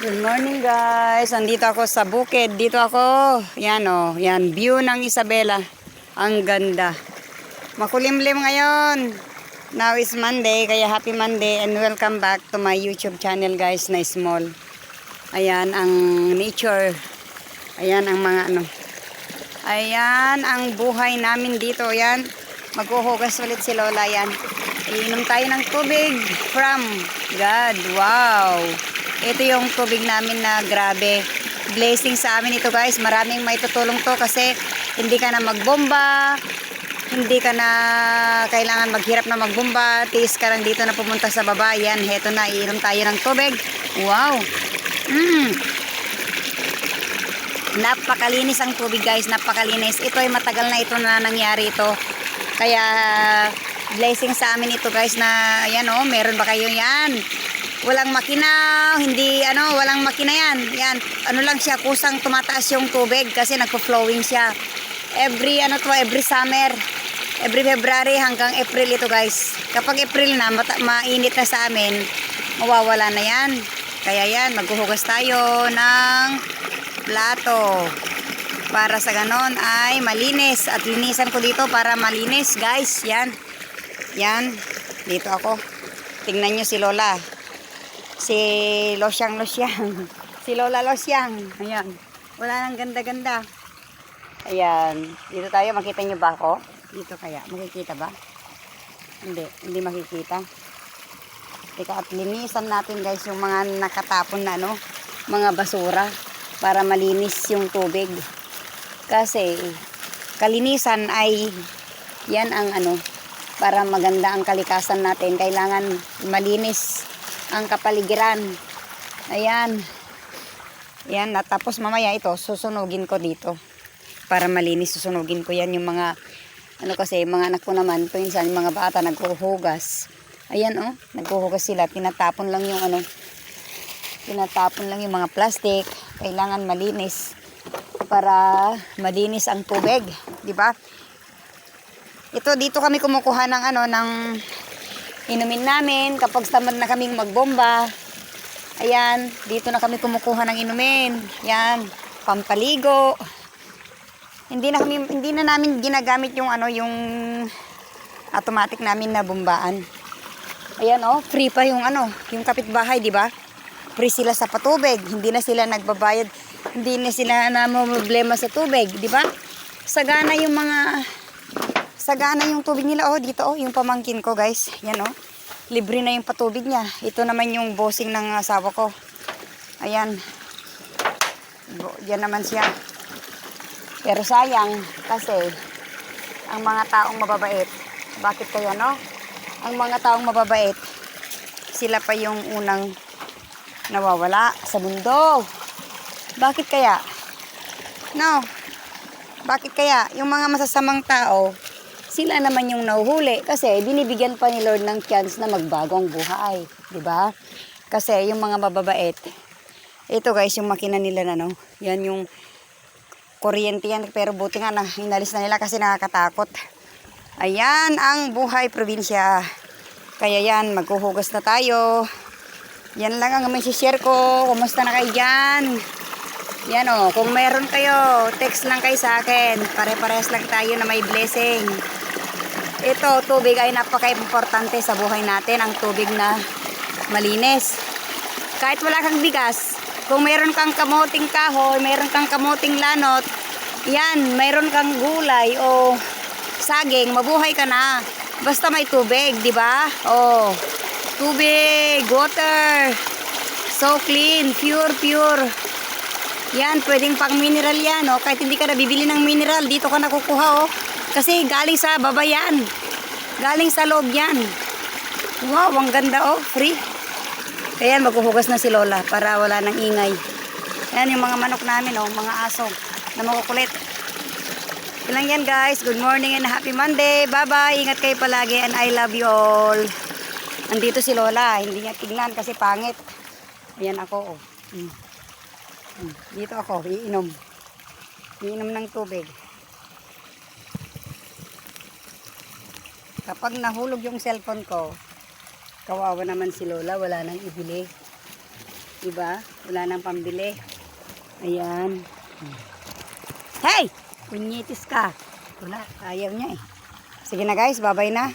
Good morning guys. Andito ako sa bukid. Dito ako. Yan oh. Yan. View ng Isabela. Ang ganda. Makulimlim ngayon. Now is Monday. Kaya happy Monday. And welcome back to my YouTube channel guys na small. Ayan ang nature. Ayan ang mga ano. Ayan ang buhay namin dito. Ayan. Maghuhugas ulit si Lola. Yan. Iinom tayo ng tubig from God. Wow. Ito yung tubig namin na grabe. Blessing sa amin ito guys. Maraming may tutulong to kasi hindi ka na magbomba. Hindi ka na kailangan maghirap na magbomba. Tiis ka lang dito na pumunta sa baba. Yan. Heto na. Iinom tayo ng tubig. Wow. Napakalinis ang tubig guys. Napakalinis. Ito ay matagal na ito na nangyari ito. Kaya blessing sa amin ito guys na yan oh. Meron ba kayo yan? Walang makina, hindi walang makina yan. Yan, ano lang siya, kusang tumataas yung tubig kasi nagpo-flowing siya. Every summer, every February hanggang April ito guys. Kapag April na, mainit na sa amin, mawawala na yan. Kaya yan, maghuhugas tayo ng plato. Para sa ganon ay malinis. At linisan ko dito para malinis guys. Yan, yan, dito ako. Tingnan nyo si Lola. Si Losyang. Si Lola Losyang. Ayan. Wala nang ganda-ganda. Ayan. Dito tayo. Makita nyo ba ako? Dito kaya. Makikita ba? Hindi makikita. Teka, at linisan natin guys yung mga nakatapon na mga basura para malinis yung tubig. Kasi kalinisan ay yan ang para maganda ang kalikasan natin. Kailangan malinis ang kapaligiran. Ayan. Yan. Tapos mamaya ito, susunugin ko dito. Para malinis, susunugin ko yan. Yung mga, kasi, mga anak ko naman, pinsan, yung mga bata, naghuhugas. Ayan, oh. Naghuhugas sila. Tinatapon lang yung, tinatapon lang yung mga plastic. Kailangan malinis. Para malinis ang tubig. Diba? Ito, dito kami kumukuha ng, ng inumin namin kapag tamad na kaming magbomba. Ayan, dito na kami kumukuha ng inumin. Yan, pampaligo. Hindi na namin ginagamit yung yung automatic namin na bombaan. Ayan oh, free pa yung yung kapitbahay, di ba? Free sila sa patubig. Hindi na sila nagbabayad. Hindi na sila problema sa tubig, di ba? Sagana yung tubig nila oh dito oh, yung pamangkin ko guys. Yan oh. Libre na yung patubig niya. Ito naman yung bossing ng asawa ko. Ayan. Yan naman siya. Pero sayang kasi ang mga taong mababait. Bakit kaya Ang mga taong mababait sila pa yung unang nawawala sa mundo. Bakit kaya? Bakit kaya yung mga masasamang tao sila naman yung nahuhuli kasi binibigyan pa ni Lord ng chance na magbago ang buhay, 'di ba? Kasi yung mga mababait, ito guys yung makina nila yan yung kuryente yan pero buti nga na inalis na nila kasi nakakatakot. Ayan ang buhay probinsya. Kaya yan, maghuhugas na tayo. Yan lang ang may-share ko. Kumusta na kayo dyan? Yan o, kung meron kayo, text lang kayo sa akin. Pare-parehas lang tayo na may blessing. Ito, tubig ay napaka-importante sa buhay natin. Ang tubig na malinis. Kahit wala kang bigas, kung meron kang kamuting kahoy, meron kang kamuting lanot, yan, meron kang gulay o saging, mabuhay ka na. Basta may tubig, di ba? Oh, tubig, water. So clean, pure. Yan, pwedeng pang mineral yan. Oh. Kahit hindi ka nabibili ng mineral, dito ka nakukuha oh. Kasi galing sa baba yan. Galing sa loob yan. Wow, ang ganda oh. Free. Ayan, maghuhugas na si Lola para wala nang ingay. Ayan yung mga manok namin oh. Mga aso na makukulit. Ilang yan guys. Good morning and happy Monday. Bye-bye. Ingat kayo palagi and I love you all. Andito si Lola. Hindi niya tignan kasi pangit. Ayan ako oh. Dito ako. Iinom ng tubig. Kapag nahulog yung cellphone ko, kawawa naman si Lola, wala nang ibili. Diba? Wala nang pambili. Ayan. Hey! Punyitis ka. Wala. Ayaw niya eh. Sige na guys, babay na.